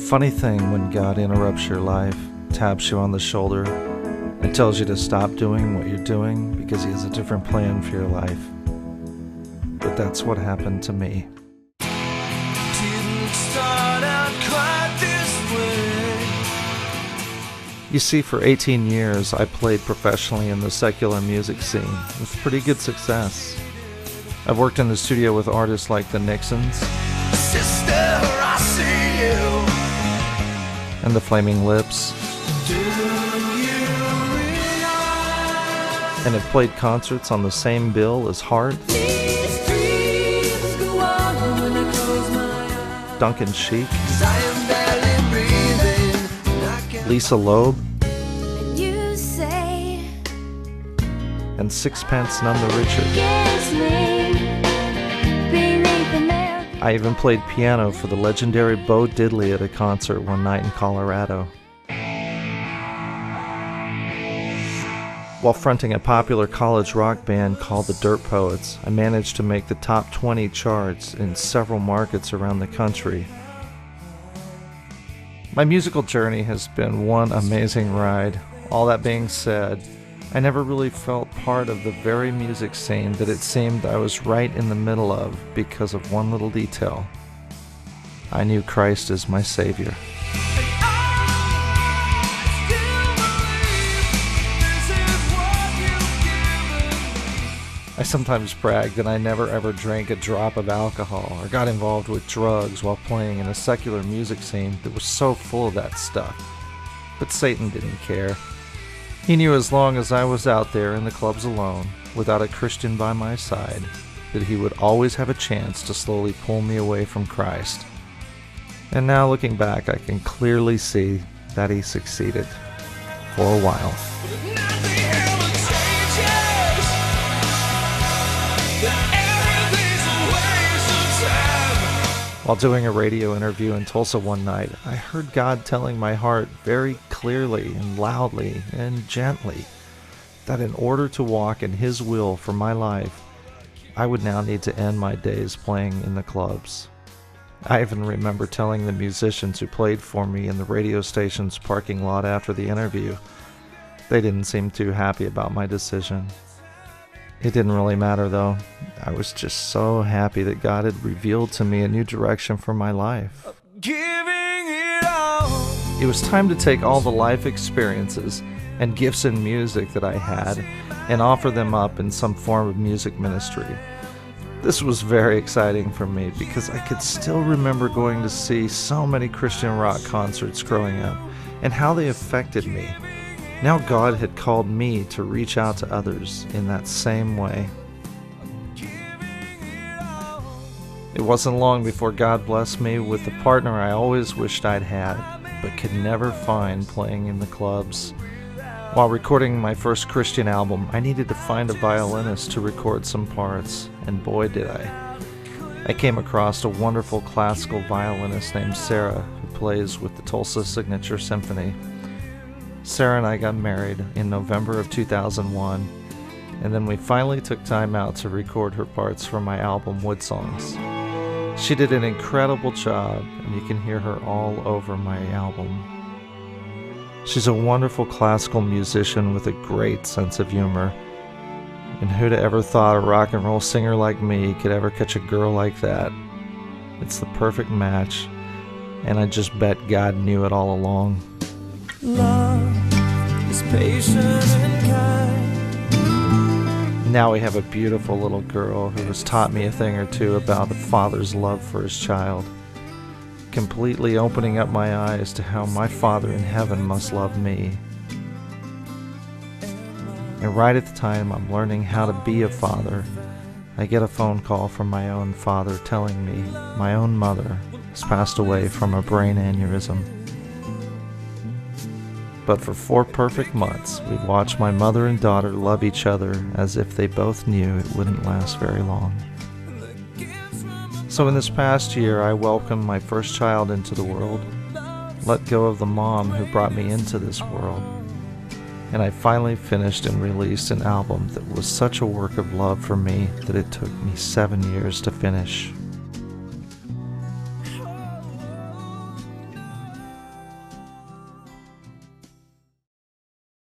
funny thing when God interrupts your life, taps you on the shoulder, and tells you to stop doing what you're doing because he has a different plan for your life. But that's what happened to me. Didn't start out quite this way. You see, for 18 years, I played professionally in the secular music scene with pretty good success. I've worked in the studio with artists like the Nixons, Sister, I see you. and the Flaming Lips, Do you realize and have played concerts on the same bill as Heart, these dreams go on when I close my eyes? Duncan Sheik, 'Cause I am barely breathing, and I can't Lisa Loeb, You say and Sixpence None the Richer. against me beneath the nail. I even played piano for the legendary Bo Diddley at a concert one night in Colorado. While fronting a popular college rock band called the Dirt Poets, I managed to make the top 20 charts in several markets around the country. My musical journey has been one amazing ride. All that being said, I never really felt part of the very music scene that it seemed I was right in the middle of because of one little detail. I knew Christ as my Savior. I sometimes brag that I never ever drank a drop of alcohol or got involved with drugs while playing in a secular music scene that was so full of that stuff. But Satan didn't care. He knew as long as I was out there in the clubs alone, without a Christian by my side, that he would always have a chance to slowly pull me away from Christ. And now looking back, I can clearly see that he succeeded. For a while. While doing a radio interview in Tulsa one night, I heard God telling my heart very clearly and loudly and gently that in order to walk in His will for my life, I would now need to end my days playing in the clubs. I even remember telling the musicians who played for me in the radio station's parking lot after the interview. They didn't seem too happy about my decision. It didn't really matter though. I was just so happy that God had revealed to me a new direction for my life. Giving it all. It was time to take all the life experiences and gifts in music that I had and offer them up in some form of music ministry. This was very exciting for me because I could still remember going to see so many Christian rock concerts growing up and how they affected me. Now God had called me to reach out to others in that same way. It wasn't long before God blessed me with the partner I always wished I'd had, but could never find playing in the clubs. While recording my first Christian album, I needed to find a violinist to record some parts, and boy did I. I came across a wonderful classical violinist named Sarah who plays with the Tulsa Signature Symphony. Sarah and I got married in November of 2001, and then we finally took time out to record her parts for my album WOODSONGS. She did an incredible job, and you can hear her all over my album. She's a wonderful classical musician with a great sense of humor. And who'd have ever thought a rock and roll singer like me could ever catch a girl like that? It's the perfect match, and I just bet God knew it all along. Love is patient and kind. Now we have a beautiful little girl who has taught me a thing or two about a father's love for his child, completely opening up my eyes to how my Father in heaven must love me. And right at the time I'm learning how to be a father, I get a phone call from my own father telling me my own mother has passed away from a brain aneurysm. But for 4 perfect months, we've watched my mother and daughter love each other as if they both knew it wouldn't last very long. So in this past year, I welcomed my first child into the world, let go of the mom who brought me into this world, and I finally finished and released an album that was such a work of love for me that it took me 7 years to finish.